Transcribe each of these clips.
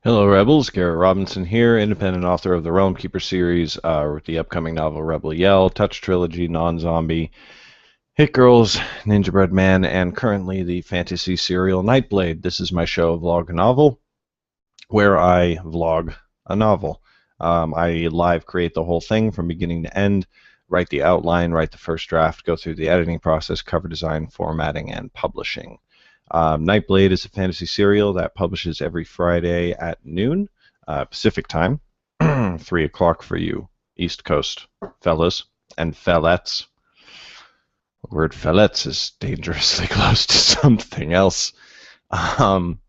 Hello, Rebels. Garrett Robinson here, independent author of the Realm Keeper series, with the upcoming novel Rebel Yell, Touch Trilogy, Non-Zombie, Hit Girls, Ninja Bread Man, and currently the fantasy serial Nightblade. This is my show, VlogaNovel, where I vlog a novel. I live create the whole thing from beginning to end, write the outline, write the first draft, go through the editing process, cover design, formatting, and publishing. Nightblade is a fantasy serial that publishes every Friday at noon Pacific time, 3 o'clock for you East Coast fellas and fellettes. The word fellettes is dangerously close to something else. Um,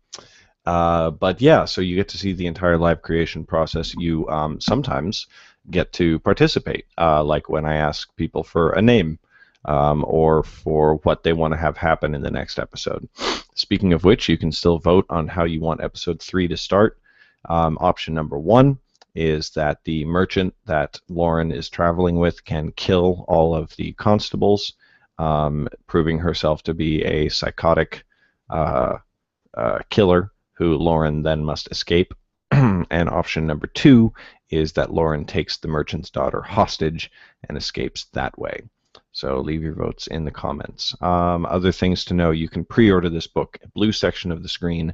but yeah, so you get to see the entire live creation process. You sometimes get to participate, like when I ask people for a name or for what they want to have happen in the next episode. Speaking of which, you can still vote on how you want episode 3 to start. Option number 1 is that the merchant that Lauren is traveling with can kill all of the constables, proving herself to be a psychotic killer who Lauren then must escape. And option number 2 is that Lauren takes the merchant's daughter hostage and escapes that way. So leave your votes in the comments. Other things to know, you can pre-order this book, blue section of the screen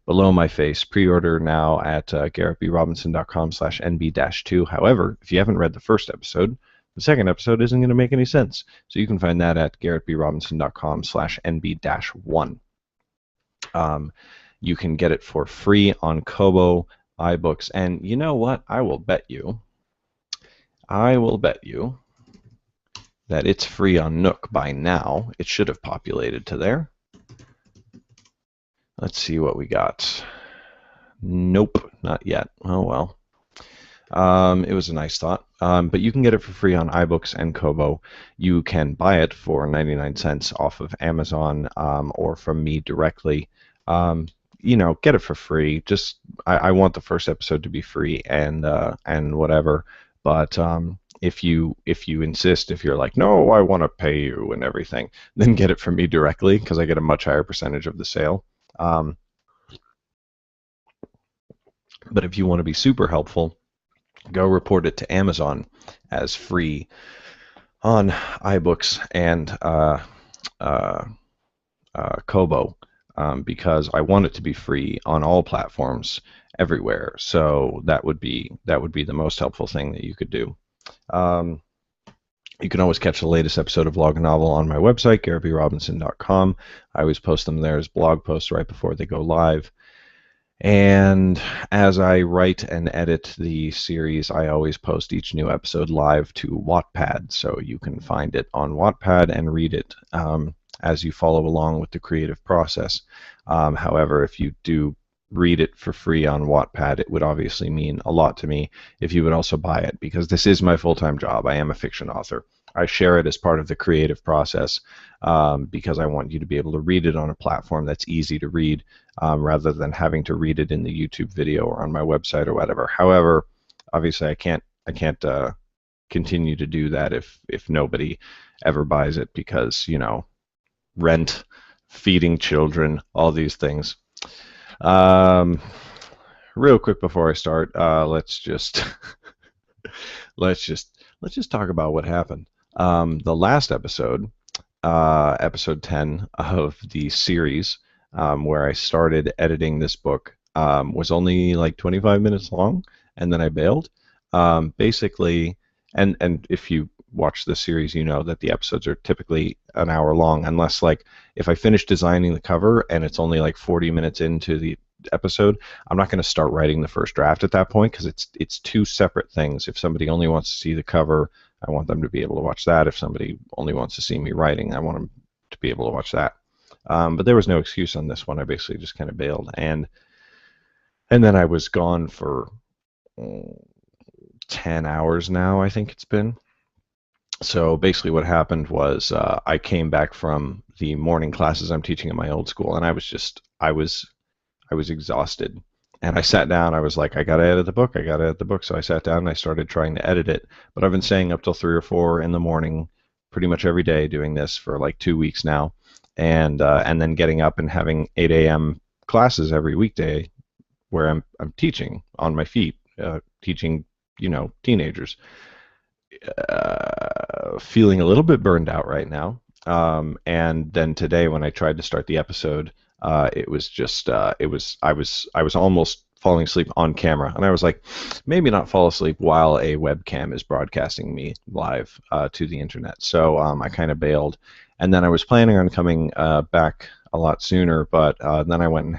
below my face. Pre-order now at garrettbrobinson.com/nb-2. However, if you haven't read the first episode, the second episode isn't going to make any sense. So you can find that at garrettbrobinson.com/nb-1. You can get it for free on Kobo, iBooks, and you know what? I will bet you that it's free on Nook by now. It should have populated to there. Let's see what we got. Nope, not yet. Oh well. It was a nice thought. But you can get it for free on iBooks and Kobo. You can buy it for 99 cents off of Amazon or from me directly. Get it for free. Just I want the first episode to be free and whatever. But if you insist, if you're like, no, I want to pay you and everything, then get it from me directly because I get a much higher percentage of the sale. But if you want to be super helpful, go report it to Amazon as free on iBooks and Kobo. Because I want it to be free on all platforms everywhere. So that would be the most helpful thing that you could do. You can always catch the latest episode of VlogaNovel on my website, garrettbrobinson.com. I always post them there as blog posts right before they go live. And as I write and edit the series, I always post each new episode live to Wattpad, so you can find it on Wattpad and read it as you follow along with the creative process. However, if you do read it for free on Wattpad, it would obviously mean a lot to me if you would also buy it, because this is my full-time job. I am a fiction author. I share it as part of the creative process because I want you to be able to read it on a platform that's easy to read rather than having to read it in the YouTube video or on my website or whatever. However, obviously I can't continue to do that if nobody ever buys it because, rent, feeding children, all these things. Real quick before I start, let's just let's just talk about what happened. The last episode, episode 10 of the series, where I started editing this book, was only like 25 minutes long, and then I bailed. Basically, and if you watch the series, you know that the episodes are typically an hour long, unless like if I finish designing the cover and it's only like 40 minutes into the episode, I'm not going to start writing the first draft at that point because it's two separate things. If somebody only wants to see the cover, I want them to be able to watch that. If somebody only wants to see me writing, I want them to be able to watch that. But there was no excuse on this one. I basically just kind of bailed, and then I was gone for 10 hours now, I think it's been. So basically what happened was I came back from the morning classes I'm teaching at my old school, and I was exhausted. And I sat down, I was like, I gotta edit the book. So I sat down and I started trying to edit it. But I've been staying up till 3 or 4 in the morning pretty much every day doing this for like 2 weeks now. And then getting up and having 8 a.m. classes every weekday where I'm teaching on my feet, teaching teenagers. Feeling a little bit burned out right now. And then today, when I tried to start the episode, it was just I was almost falling asleep on camera, and I was like, maybe not fall asleep while a webcam is broadcasting me live to the internet. So I kind of bailed, and then I was planning on coming back a lot sooner, but then I went and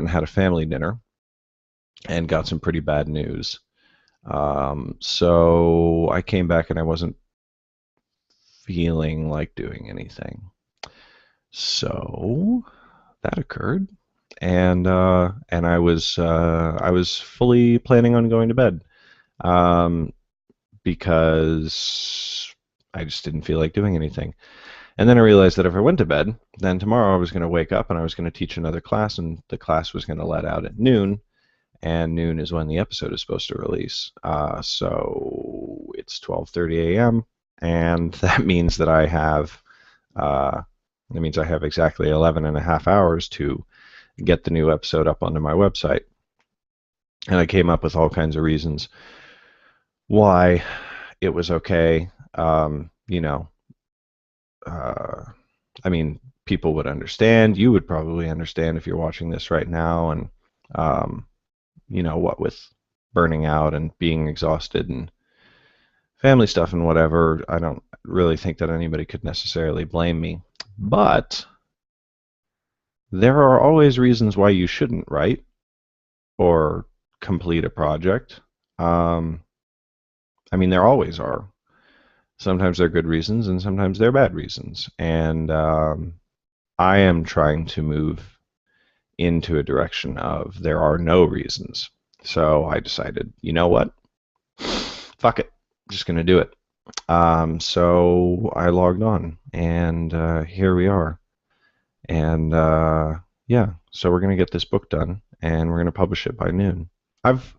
had a family dinner and got some pretty bad news. So I came back and I wasn't feeling like doing anything. So that occurred, and I was fully planning on going to bed, um, because I just didn't feel like doing anything. And then I realized that if I went to bed, then tomorrow I was going to wake up and I was going to teach another class, and the class was going to let out at noon, and noon is when the episode is supposed to release. So it's 12:30 a.m., and uh, that means I have exactly 11 and a half hours to get the new episode up onto my website. And I came up with all kinds of reasons why it was okay. Uh, I mean, people would understand. You would probably understand if you're watching this right now, and um, what with burning out and being exhausted and family stuff and whatever, I don't really think that anybody could necessarily blame me. But there are always reasons why you shouldn't write or complete a project. Um, I mean, there always are. Sometimes they're good reasons and sometimes they're bad reasons. And I am trying to move into a direction of there are no reasons. So I decided, you know what? Fuck it. I'm just going to do it. So I logged on, and here we are. And yeah, so we're gonna get this book done, and we're gonna publish it by noon. I've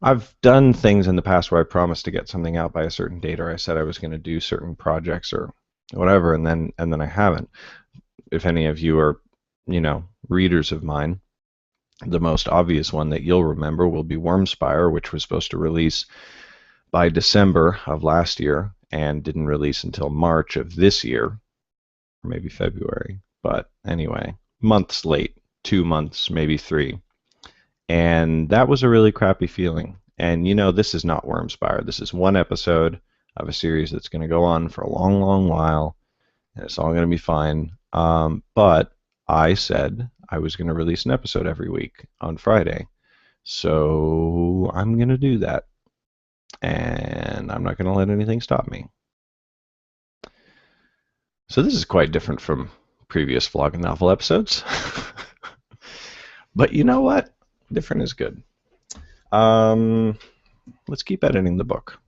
I've done things in the past where I promised to get something out by a certain date, or I said I was going to do certain projects or whatever, and then I haven't. If any of you are, readers of mine, the most obvious one that you'll remember will be Wormspire, which was supposed to release by December of last year and didn't release until March of this year, or maybe February. But anyway, months late, 2 months, maybe three. And that was a really crappy feeling. And this is not Wormspire. This is one episode of a series that's going to go on for a long, long while, and it's all going to be fine. But I said I was going to release an episode every week on Friday. So I'm going to do that. And I'm not going to let anything stop me. So this is quite different from previous VlogaNovel episodes. But you know what? Different is good. Let's keep editing the book.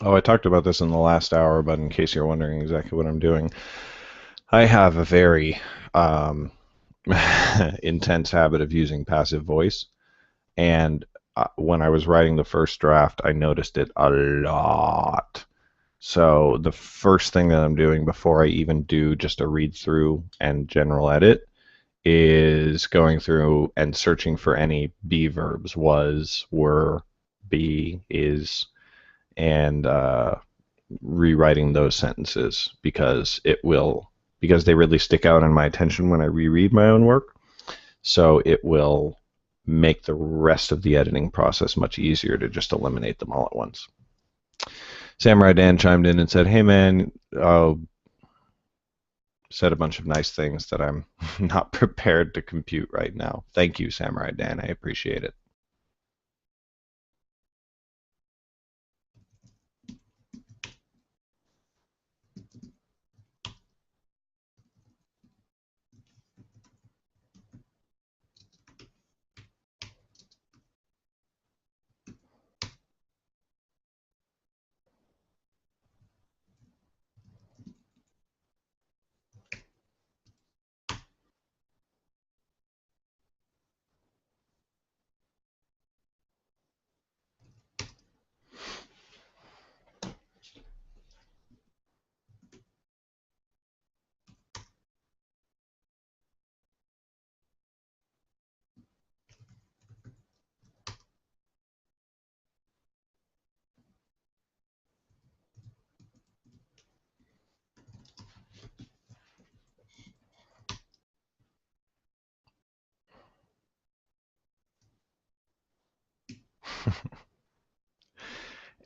Oh, I talked about this in the last hour, but in case you're wondering exactly what I'm doing, I have a very um, intense habit of using passive voice. And when I was writing the first draft, I noticed it a lot. So the first thing that I'm doing before I even do just a read through and general edit is going through and searching for any be verbs, was, were, be, is, and rewriting those sentences because they really stick out in my attention when I reread my own work. So it will make the rest of the editing process much easier to just eliminate them all at once. Samurai Dan chimed in and said, "Hey man, said a bunch of nice things that I'm not prepared to compute right now." Thank you, Samurai Dan. I appreciate it.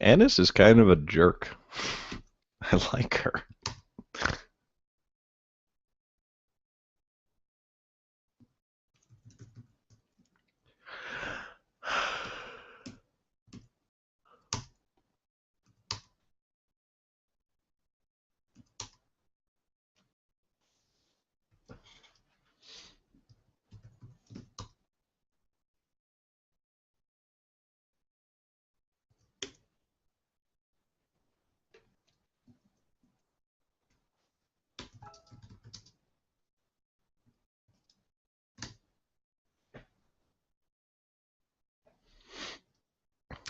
Annis is kind of a jerk. I like her.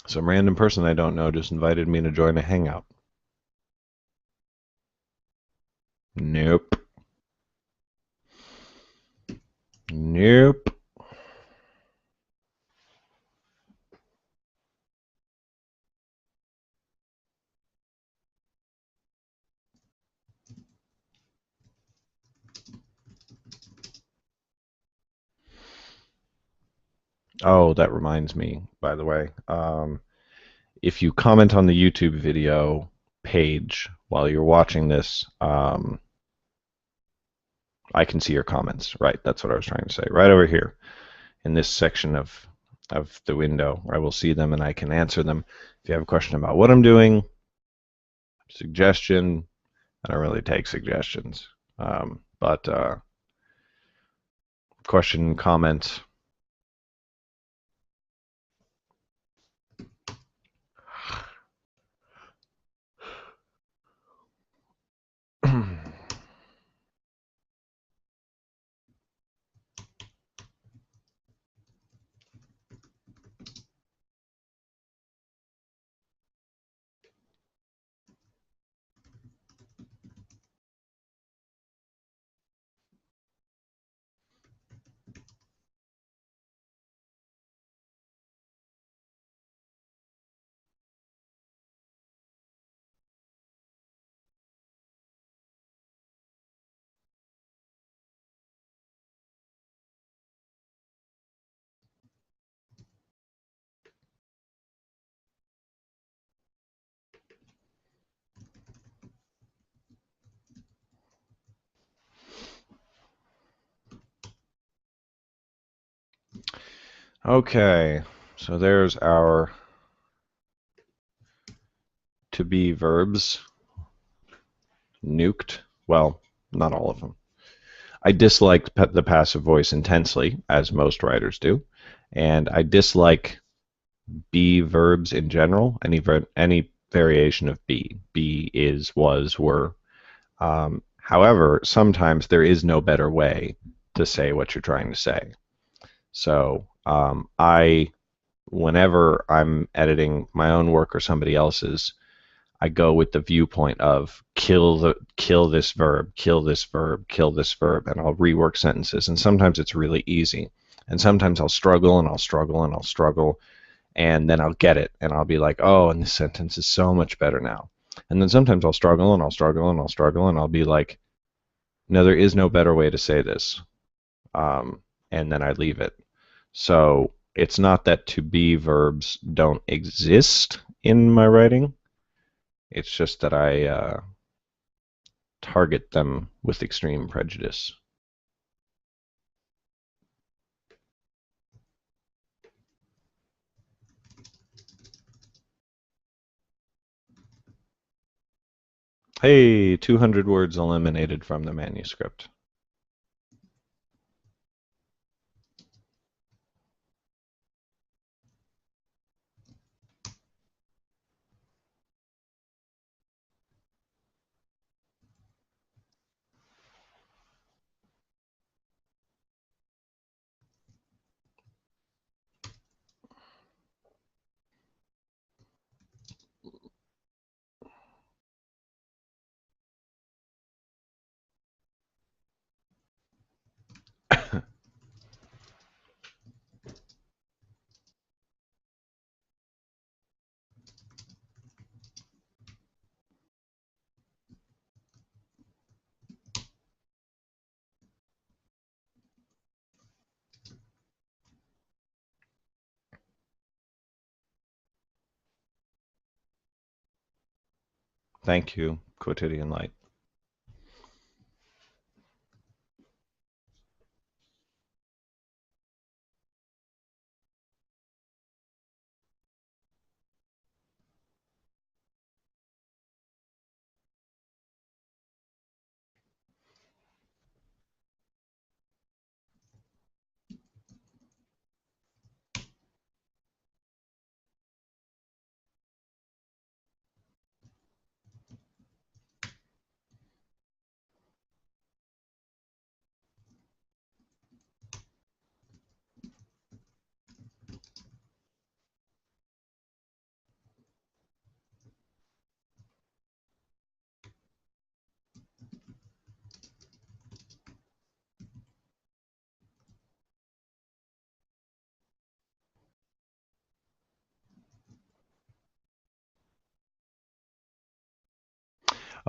Some random person I don't know just invited me to join a hangout. Nope. Nope. Oh, that reminds me, by the way. If you comment on the YouTube video page while you're watching this, I can see your comments. Right, that's what I was trying to say. Right over here in this section of the window, I will see them and I can answer them. If you have a question about what I'm doing, suggestion, I don't really take suggestions, but question, comment. Okay, so there's our to be verbs nuked. Well, not all of them. I disliked the passive voice intensely, as most writers do, and I dislike be verbs in general. Any variation of be. Be, is, was, were. However, sometimes there is no better way to say what you're trying to say. So whenever I'm editing my own work or somebody else's, I go with the viewpoint of kill this verb, kill this verb, kill this verb, and I'll rework sentences. And sometimes it's really easy, and sometimes I'll struggle and I'll struggle and I'll struggle, and then I'll get it, and I'll be like, oh, and this sentence is so much better now. And then sometimes I'll struggle and I'll struggle and I'll struggle, and I'll be like, no, there is no better way to say this, and then I leave it. So it's not that to be verbs don't exist in my writing. It's just that I target them with extreme prejudice. Hey, 200 words eliminated from the manuscript. Thank you, Quotidian Light.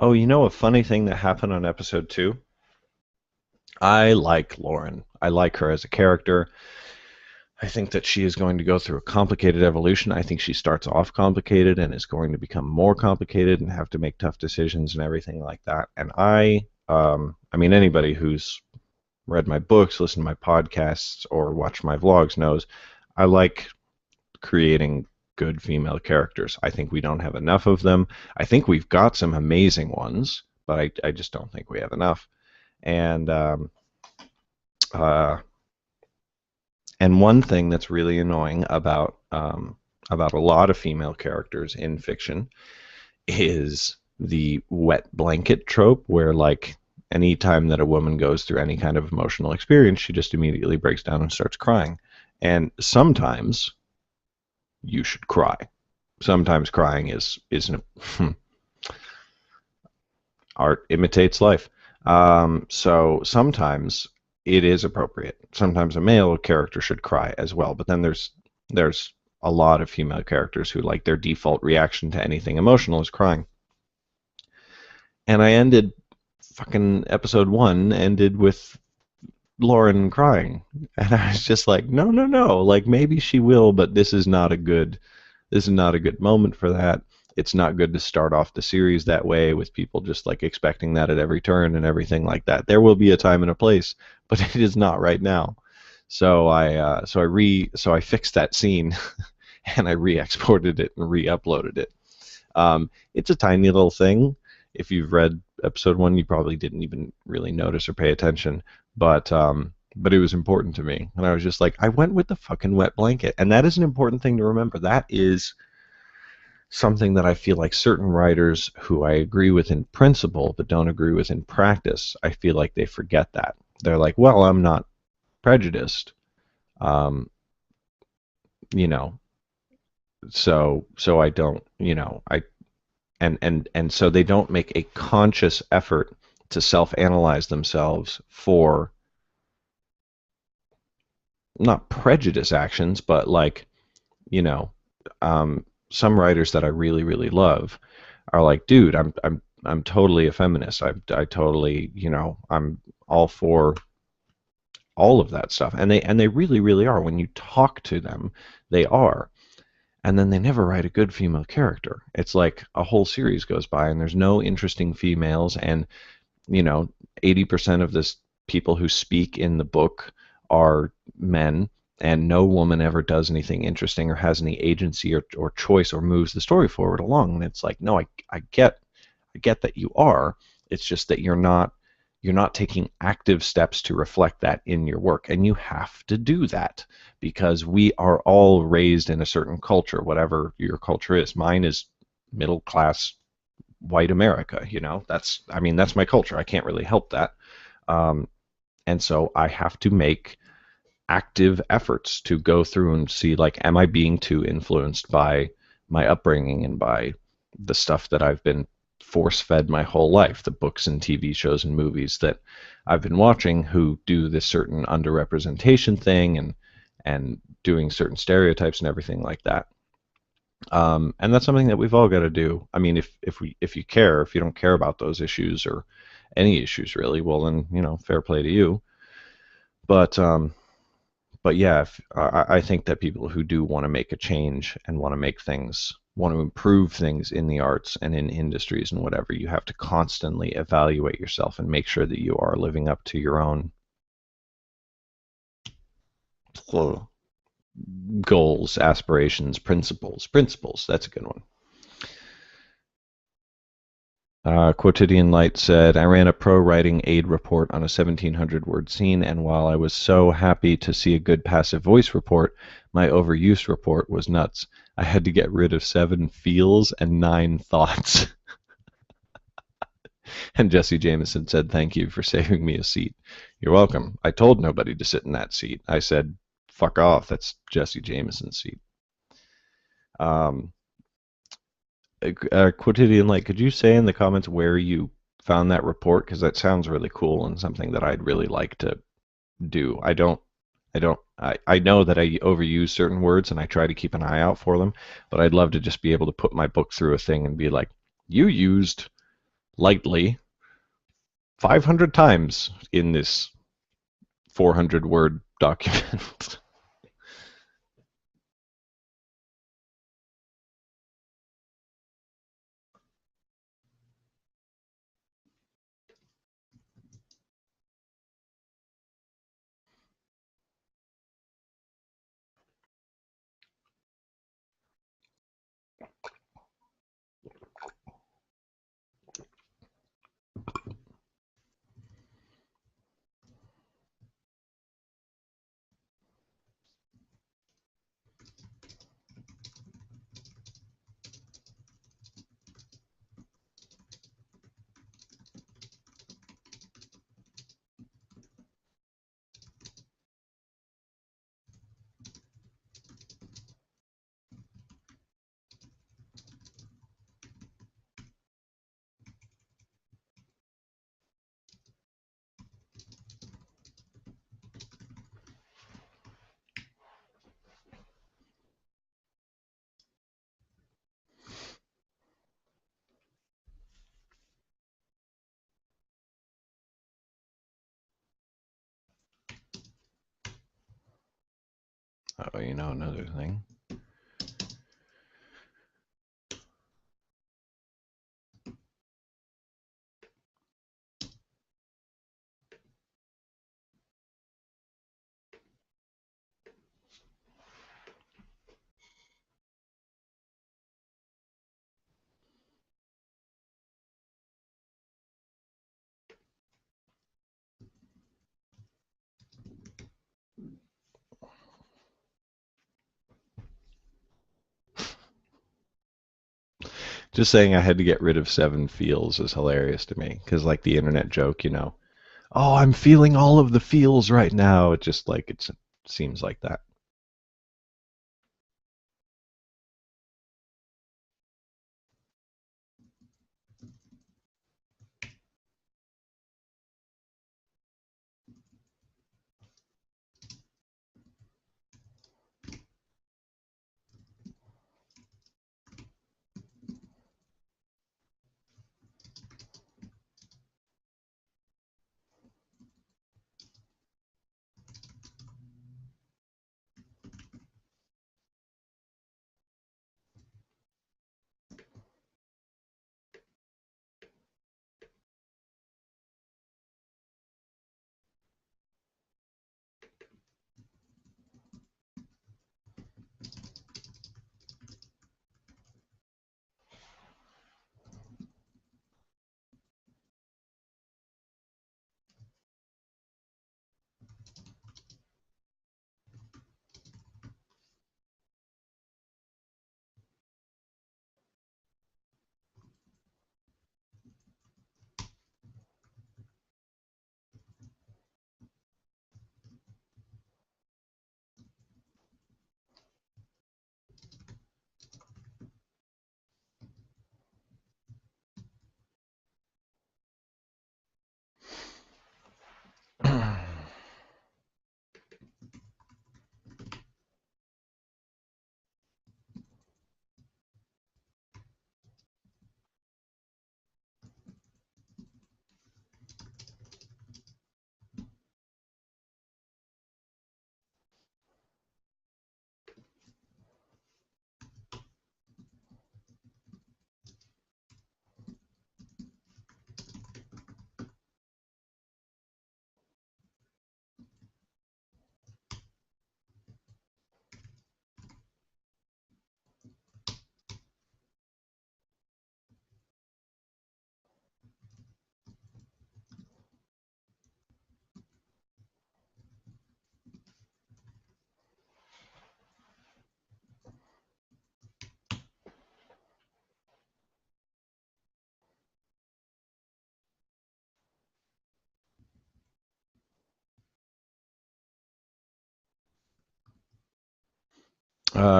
Oh, you know a funny thing that happened on episode 2? I like Lauren. I like her as a character. I think that she is going to go through a complicated evolution. I think she starts off complicated and is going to become more complicated and have to make tough decisions and everything like that. And I mean, anybody who's read my books, listened to my podcasts, or watched my vlogs knows I like creating good female characters. I think we don't have enough of them. I think we've got some amazing ones, but I just don't think we have enough. And uh, and one thing that's really annoying about a lot of female characters in fiction is the wet blanket trope, where like any time that a woman goes through any kind of emotional experience, she just immediately breaks down and starts crying. And sometimes you should cry. Sometimes crying is art imitates life. So sometimes it is appropriate. Sometimes a male character should cry as well. But then there's a lot of female characters who like their default reaction to anything emotional is crying. And I ended fucking episode 1 ended with Lauren crying, and I was just like, no, no, no. Like maybe she will, but this is not a good moment for that. It's not good to start off the series that way with people just like expecting that at every turn and everything like that. There will be a time and a place, but it is not right now. So I fixed that scene and I re-exported it and re-uploaded it. It's a tiny little thing. If you've read episode 1, you probably didn't even really notice or pay attention, but it was important to me, and I was just like, I went with the fucking wet blanket, and that is an important thing to remember. something that I feel like certain writers who I agree with in principle but don't agree with in practice, I feel like they forget that. They're like, well, I'm not prejudiced, um, you know, so I don't, I and so they don't make a conscious effort to self-analyze themselves for not prejudice actions, but like, you know, some writers that I really, really love are like, dude, I'm totally a feminist. I totally, I'm all for all of that stuff. And they really, really are. When you talk to them, they are. And then they never write a good female character. It's like a whole series goes by and there's no interesting females, and you know, 80% of this people who speak in the book are men, and no woman ever does anything interesting or has any agency or choice or moves the story forward along. And it's like, no, I get that you are. It's just that you're not taking active steps to reflect that in your work. And you have to do that because we are all raised in a certain culture, whatever your culture is. Mine is middle class white America. That's my culture. I can't really help that. Um, and so I have to make active efforts to go through and see, like, am I being too influenced by my upbringing and by the stuff that I've been force fed my whole life, the books and TV shows and movies that I've been watching who do this certain underrepresentation thing and doing certain stereotypes and everything like that. And that's something that we've all got to do. I mean, if you care, if you don't care about those issues or any issues really, well then, fair play to you. But yeah, I think that people who do want to make a change and want to improve things in the arts and in industries and whatever, you have to constantly evaluate yourself and make sure that you are living up to your own goals, aspirations, principles. Principles, that's a good one. Quotidian Light said, I ran a pro writing aid report on a 1,700-word scene, and while I was so happy to see a good passive voice report, my overuse report was nuts. I had to get rid of 7 feels and 9 thoughts. And Jesse Jameson said, thank you for saving me a seat. You're welcome. I told nobody to sit in that seat. I said, fuck off. That's Jesse Jameson's seat. Um, Quotidian Light, could you say in the comments where you found that report? Because that sounds really cool and something that I'd really like to do. I know that I overuse certain words and I try to keep an eye out for them, but I'd love to just be able to put my book through a thing and be like, you used lightly 500 times in this 400 word document. Oh, another thing. Just saying I had to get rid of 7 feels is hilarious to me because, like, the internet joke, oh, I'm feeling all of the feels right now. It just like it seems like that.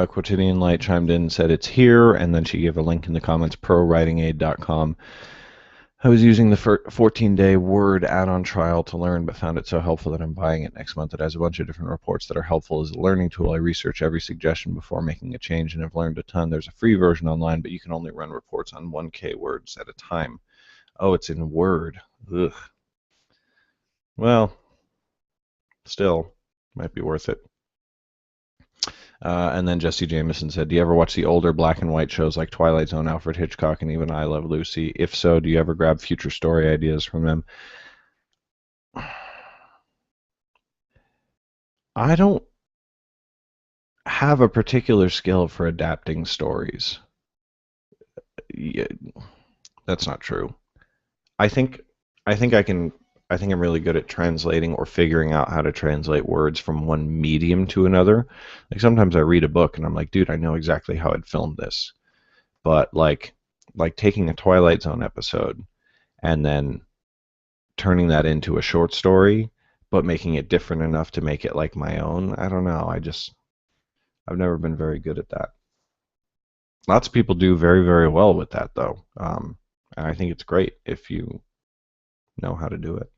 Quotidian Light chimed in and said it's here, and then she gave a link in the comments, prowritingaid.com. I was using the 14-day Word add-on trial to learn, but found it so helpful that I'm buying it next month. It has a bunch of different reports that are helpful as a learning tool. I research every suggestion before making a change, and I've learned a ton. There's a free version online, but you can only run reports on 1K words at a time. Oh, it's in Word. Ugh. Well, still, might be worth it. And then Jesse Jameson said, do you ever watch the older black and white shows like Twilight Zone, Alfred Hitchcock, and even I Love Lucy? If so, do you ever grab future story ideas from them? I don't have a particular skill for adapting stories. Yeah, that's not true. I think I think I can I think I'm really good at translating or figuring out how to translate words from one medium to another. Like sometimes I read a book and I'm like, dude, I know exactly how I'd film this. But like taking a Twilight Zone episode and then turning that into a short story, but making it different enough to make it like my own. I don't know. I've never been very good at that. Lots of people do very, very well with that, though. And I think it's great if you know how to do it.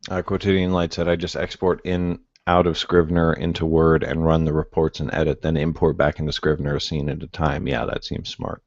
Quotidian Light said, I just export in out of Scrivener into Word and run the reports and edit, then import back into Scrivener a scene at a time. Yeah, that seems smart.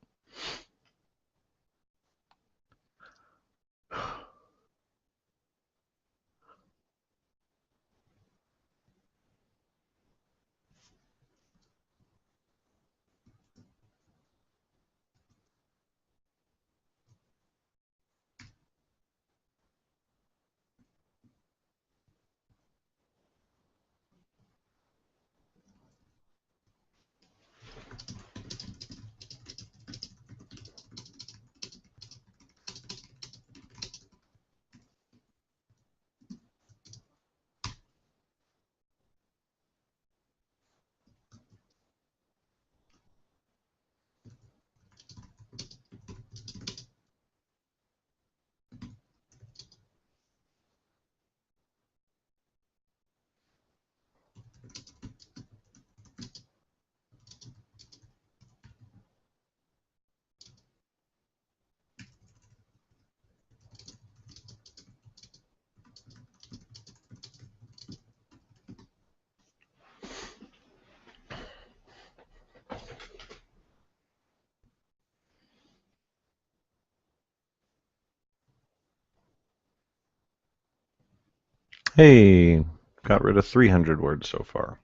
Hey, got rid of 300 words so far.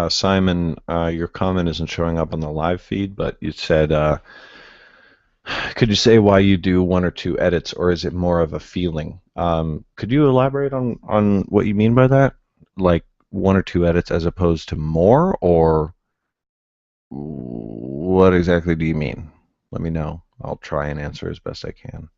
Simon, your comment isn't showing up on the live feed, but you said, could you say why you do one or two edits, or is it more of a feeling? Could you elaborate on what you mean by that? Like one or two edits as opposed to more, or what exactly do you mean? Let me know. I'll try and answer as best I can.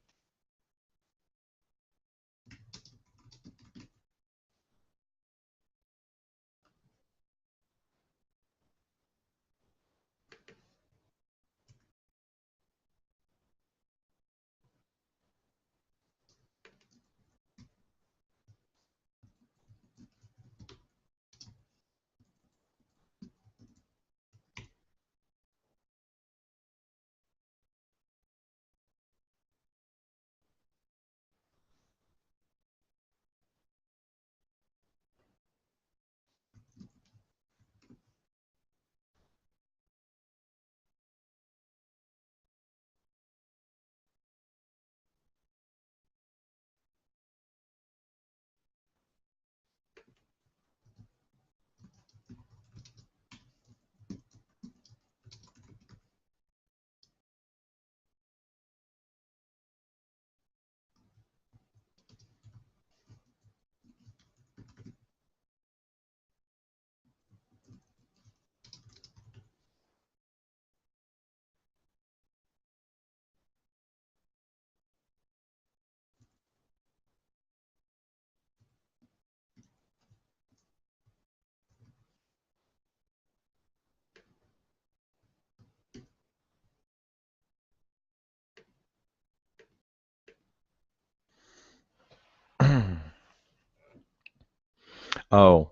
Oh,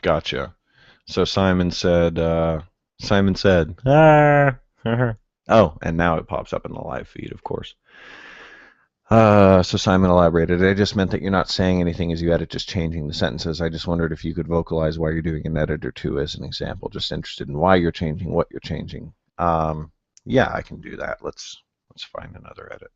gotcha. So Simon said, ah. Oh, and now it pops up in the live feed, of course. So Simon elaborated. I just meant that you're not saying anything as you edit, just changing the sentences. I just wondered if you could vocalize why you're doing an edit or two as an example. Just interested in why you're changing, what you're changing. Yeah, I can do that. Let's find another edit.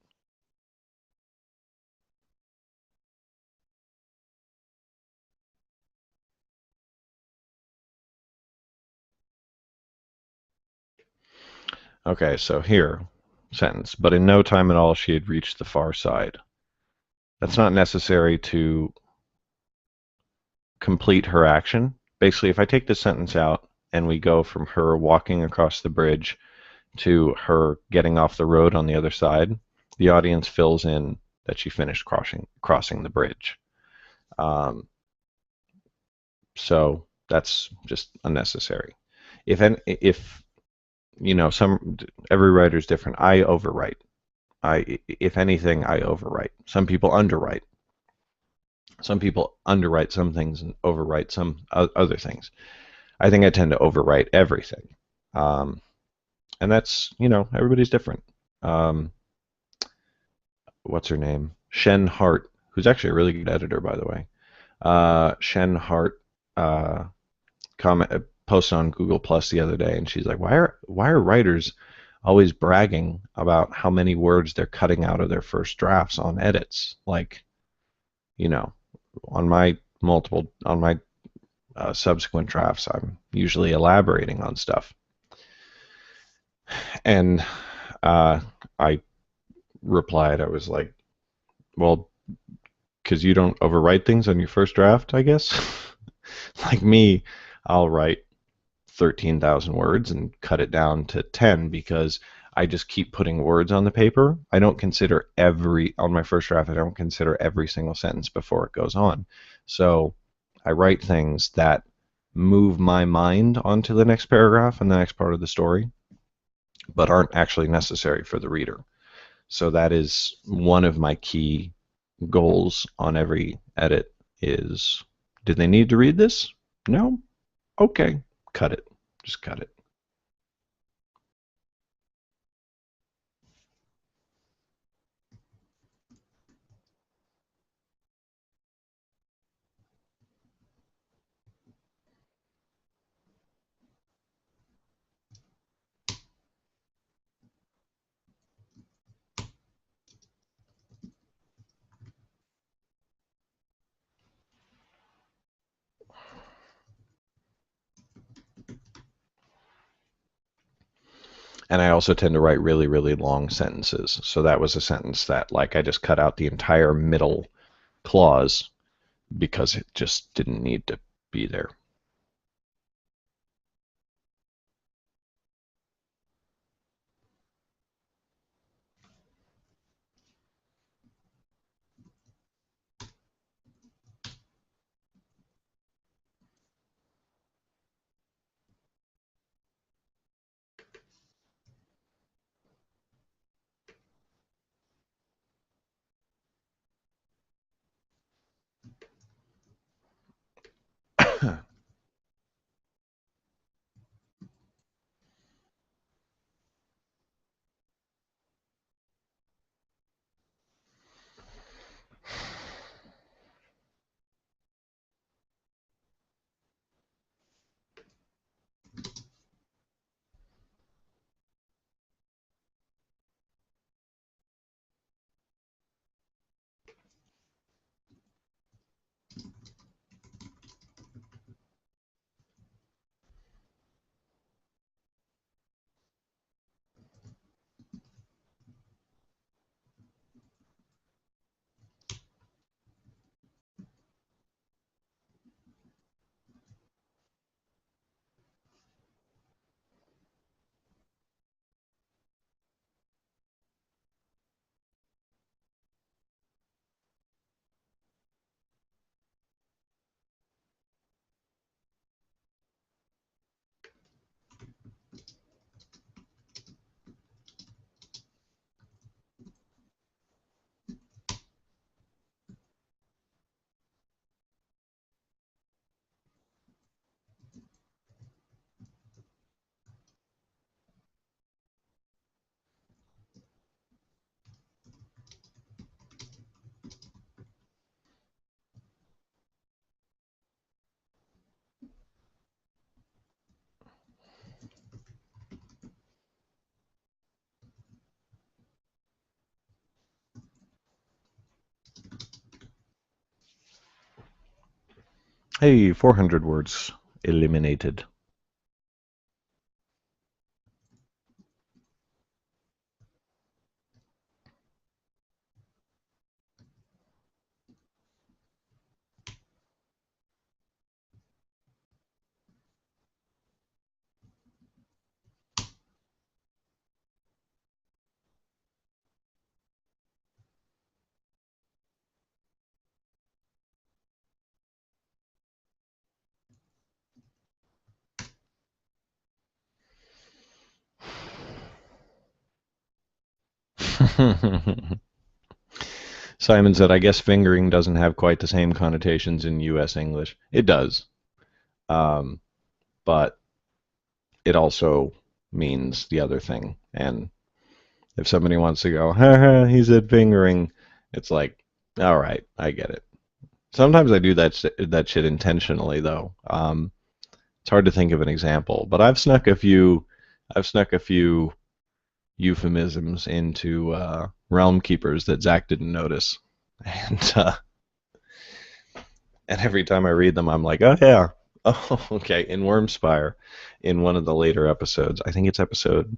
Okay, so here, sentence. But in no time at all she had reached the far side. That's not necessary to complete her action. Basically, if I take this sentence out and we go from her walking across the bridge to her getting off the road on the other side, the audience fills in that she finished crossing the bridge. Um, so that's just unnecessary. If some every writer's different. I overwrite. If anything, I overwrite. Some people underwrite. Some people underwrite some things and overwrite some other things. I think I tend to overwrite everything. Um, and that's, everybody's different. Um, what's her name? Shen Hart, who's actually a really good editor, by the way. Shen Hart uh, posted on Google Plus the other day, and she's like, "Why are writers always bragging about how many words they're cutting out of their first drafts on edits? Like, you know, on my subsequent drafts, I'm usually elaborating on stuff." And I replied, I was like, "Well, because you don't overwrite things on your first draft, I guess." Like me, I'll write 13,000 words and cut it down to 10 because I just keep putting words on the paper. I don't consider on my first draft, I don't consider every single sentence before it goes on. So I write things that move my mind onto the next paragraph and the next part of the story, but aren't actually necessary for the reader. So that is one of my key goals on every edit is, did they need to read this? No? Okay. Cut it. Just cut it. And I also tend to write really, really long sentences. So that was a sentence that, like, I just cut out the entire middle clause because it just didn't need to be there. Hey, 400 words eliminated. Simon said, I guess fingering doesn't have quite the same connotations in US English. It does. Um, but it also means the other thing. And if somebody wants to go, ha ha, he said fingering, it's like, all right, I get it. Sometimes I do that shit intentionally though. It's hard to think of an example, but I've snuck a few euphemisms into Realm Keepers that Zach didn't notice, and and every time I read them, I'm like, oh yeah, oh okay. In Wormspire, in one of the later episodes, I think it's episode,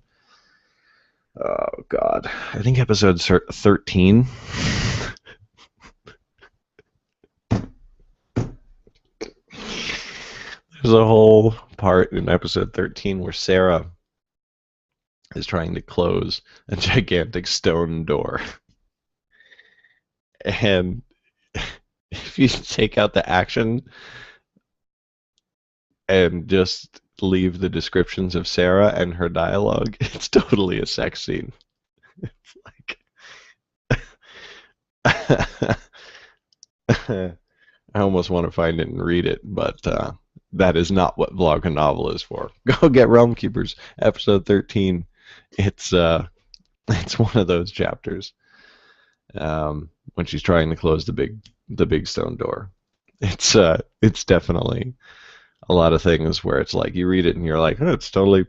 oh god, I think episode 13. There's a whole part in episode 13 where Sarah is trying to close a gigantic stone door, and if you take out the action and just leave the descriptions of Sarah and her dialogue, it's totally a sex scene. It's like I almost want to find it and read it, but that is not what VlogaNovel is for. Go get Realm Keepers, episode 13. It's it's one of those chapters when she's trying to close the big stone door. It's definitely a lot of things where it's like you read it and you're like, oh, it's totally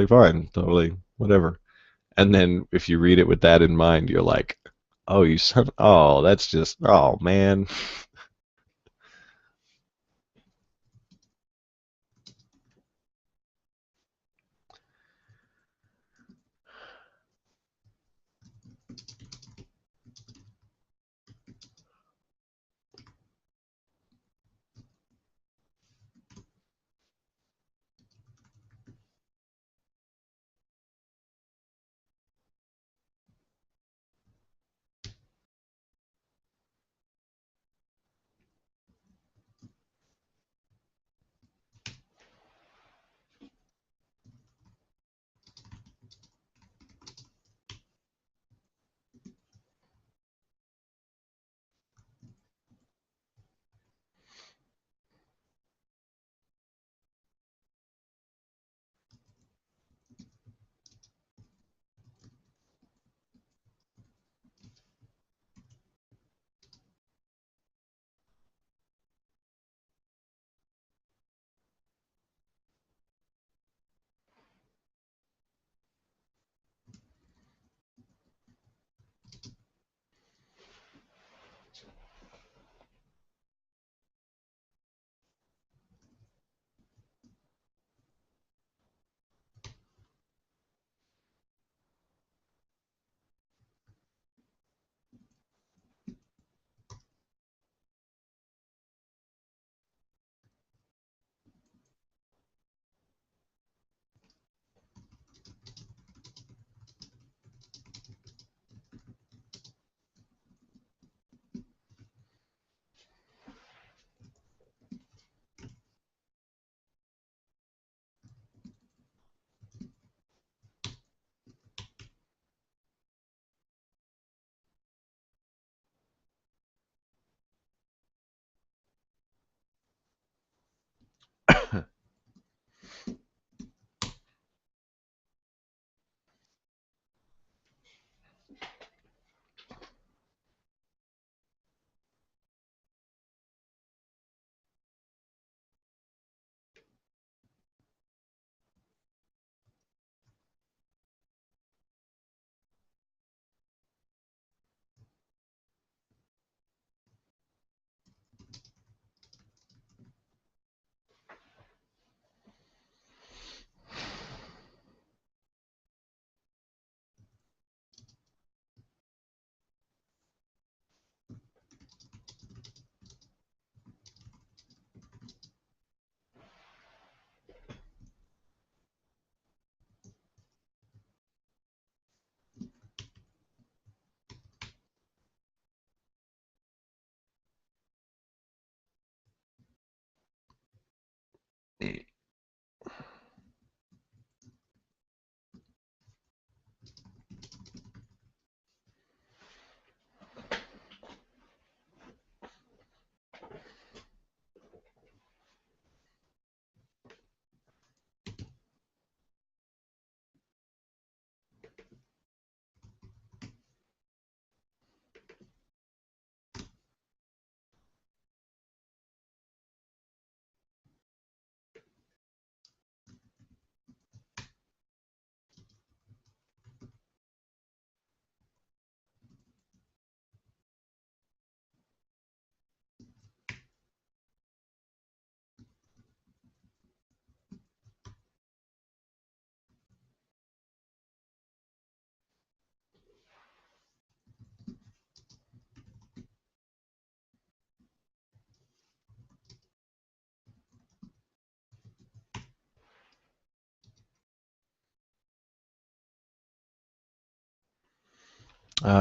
fine, totally whatever. And then if you read it with that in mind, you're like, oh, oh, that's just, oh man.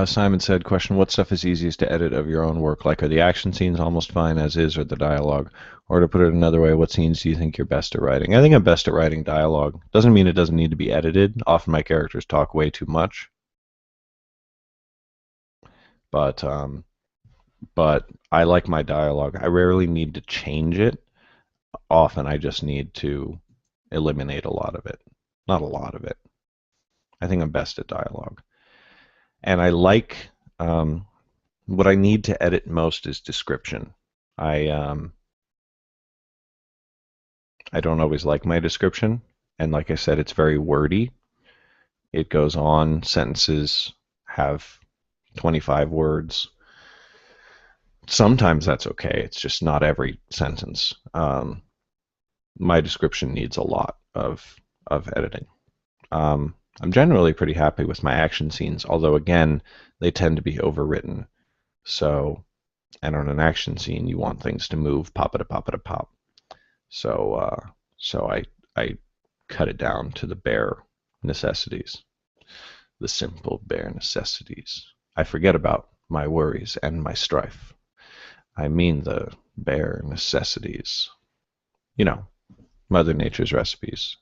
Simon said, question, what stuff is easiest to edit of your own work? Like, are the action scenes almost fine as is, or the dialogue? Or to put it another way, what scenes do you think you're best at writing? I think I'm best at writing dialogue. Doesn't mean it doesn't need to be edited. Often my characters talk way too much, but I like my dialogue. I rarely need to change it. Often I just need to eliminate a lot of it. Not a lot of it. I think I'm best at dialogue. And I like what I need to edit most is description. I I don't always like my description, and like I said, it's very wordy. It goes on. Sentences have 25 words. Sometimes that's okay. It's just not every sentence. My description needs a lot of editing. I'm generally pretty happy with my action scenes, although again, they tend to be overwritten. So, and on an action scene, you want things to move, pop it a pop it a pop. So, I cut it down to the bare necessities, the simple bare necessities. I forget about my worries and my strife. I mean the bare necessities. You know, Mother Nature's recipes.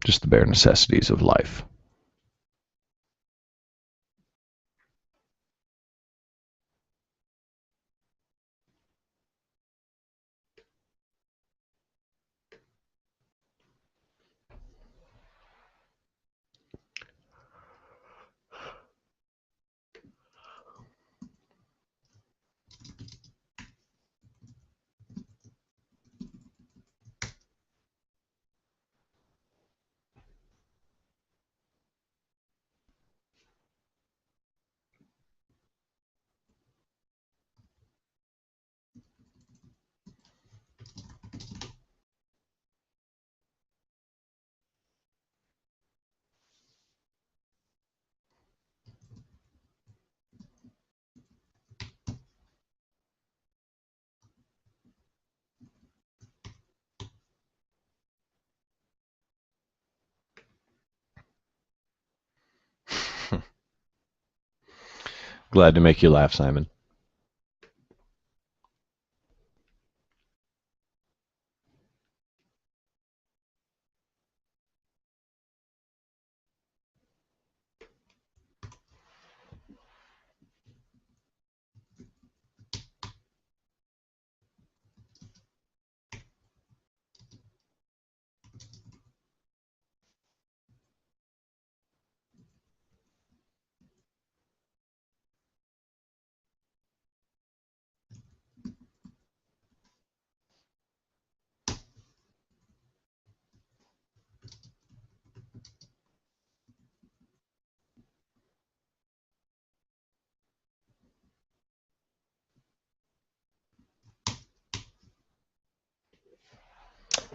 Just the bare necessities of life. Glad to make you laugh, Simon.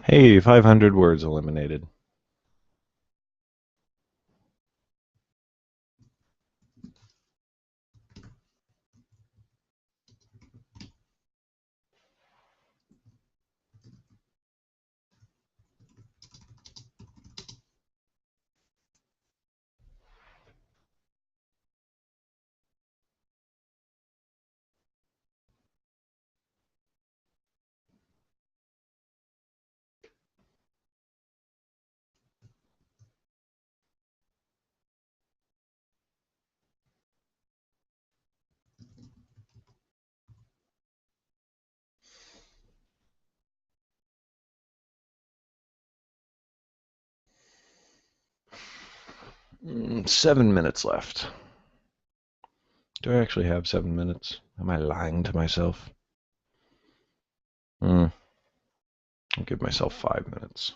Hey, 500 words eliminated. Mm, 7 minutes left. Do I actually have 7 minutes? Am I lying to myself? I'll give myself 5 minutes.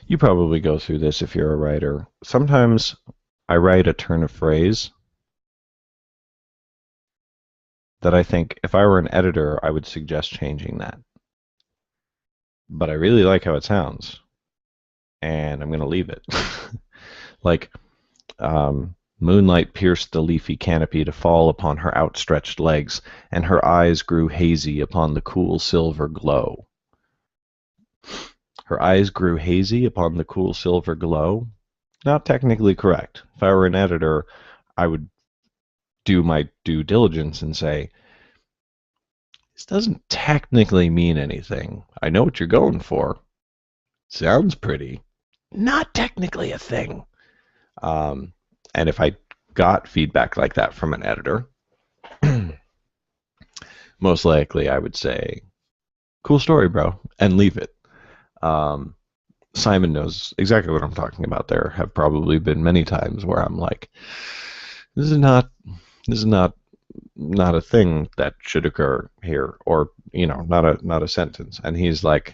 You probably go through this if you're a writer. Sometimes I write a turn of phrase that I think if I were an editor, I would suggest changing that. But I really like how it sounds, and I'm going to leave it. Like, moonlight pierced the leafy canopy to fall upon her outstretched legs, and her eyes grew hazy upon the cool silver glow. Her eyes grew hazy upon the cool silver glow. Not technically correct. If I were an editor, I would do my due diligence and say, this doesn't technically mean anything. I know what you're going for. Sounds pretty. Not technically a thing. Um, and if I got feedback like that from an editor, most likely I would say, cool story, bro, and leave it. Um, Simon knows exactly what I'm talking about. There have probably been many times where I'm like, this is not a thing that should occur here, or not a sentence. And he's like,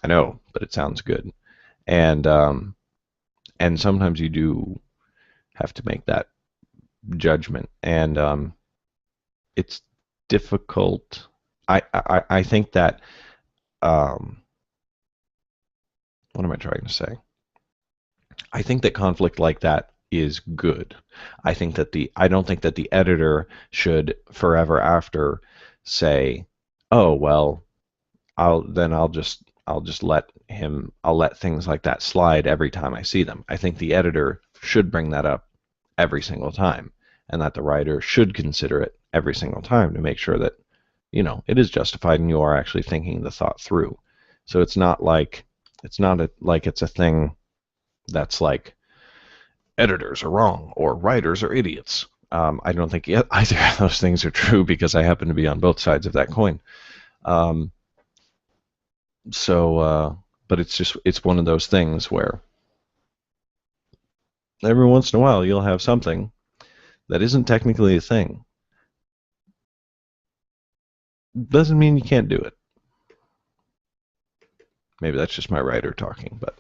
I know, but it sounds good. And sometimes you do have to make that judgment, and it's difficult. I think that what am I trying to say? I think that conflict like that is good. I don't think that the editor should forever after say, "Oh, well, I'll let things like that slide every time I see them." I think the editor should bring that up every single time, and that the writer should consider it every single time to make sure that, it is justified and you are actually thinking the thought through. So it's a thing that's like editors are wrong or writers are idiots. I don't think either of those things are true because I happen to be on both sides of that coin. Um, but it's one of those things where every once in a while you'll have something that isn't technically a thing. Doesn't mean you can't do it. Maybe that's just my writer talking, but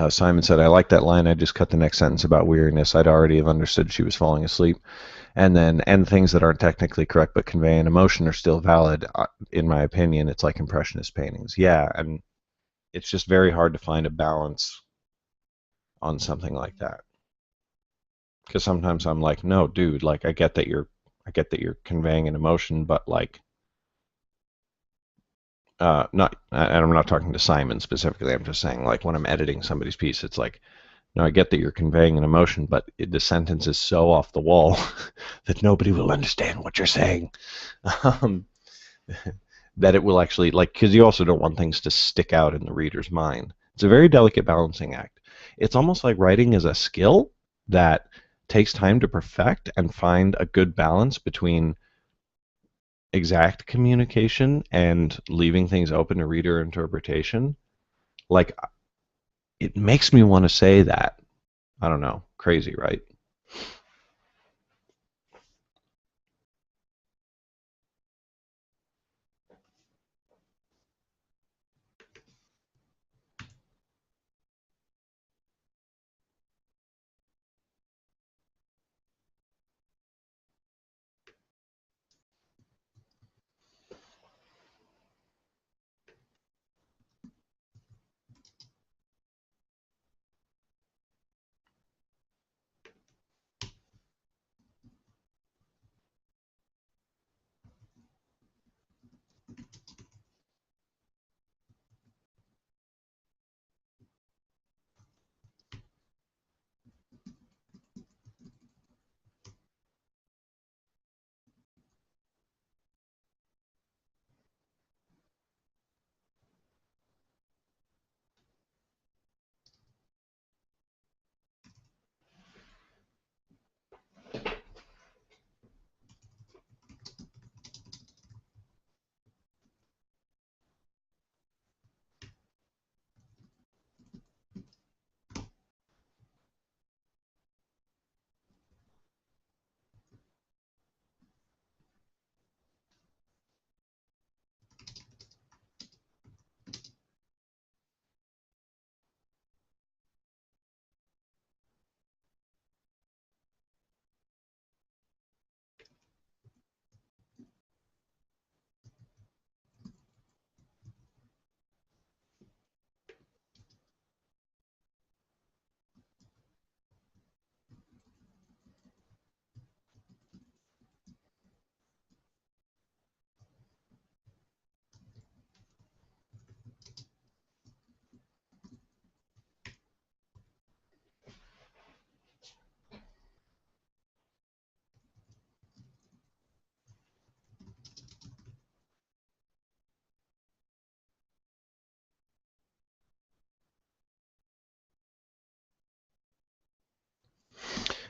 Simon said, I like that line. I just cut the next sentence about weariness. I'd already have understood she was falling asleep. And things that aren't technically correct but convey an emotion are still valid. In my opinion, it's like impressionist paintings. Yeah, and it's just very hard to find a balance on something like that. Because sometimes I'm like, no, dude, like I get that you're conveying an emotion, but like, not, and I'm not talking to Simon specifically. I'm just saying, like, when I'm editing somebody's piece, it's like, no, I get that you're conveying an emotion, but the sentence is so off the wall that nobody will understand what you're saying. Um, that it will actually, like, because you also don't want things to stick out in the reader's mind. It's a very delicate balancing act. It's almost like writing is a skill that takes time to perfect and find a good balance between exact communication and leaving things open to reader interpretation, like, it makes me want to say that. I don't know. Crazy, right?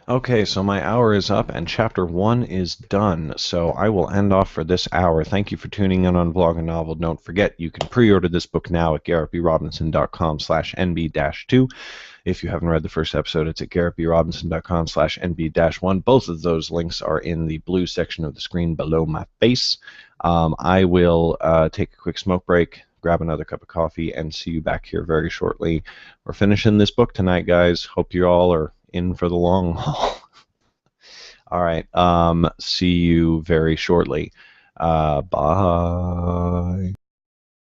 Okay, so my hour is up and chapter one is done. So I will end off for this hour. Thank you for tuning in on VlogaNovel. Don't forget, you can pre-order this book now at garrettbrobinson.com/nb-2. If you haven't read the first episode, it's at garrettbrobinson.com/nb-1. Both of those links are in the blue section of the screen below my face. I will take a quick smoke break, grab another cup of coffee, and see you back here very shortly. We're finishing this book tonight, guys. Hope you all are in for the long haul. All right. See you very shortly. Bye.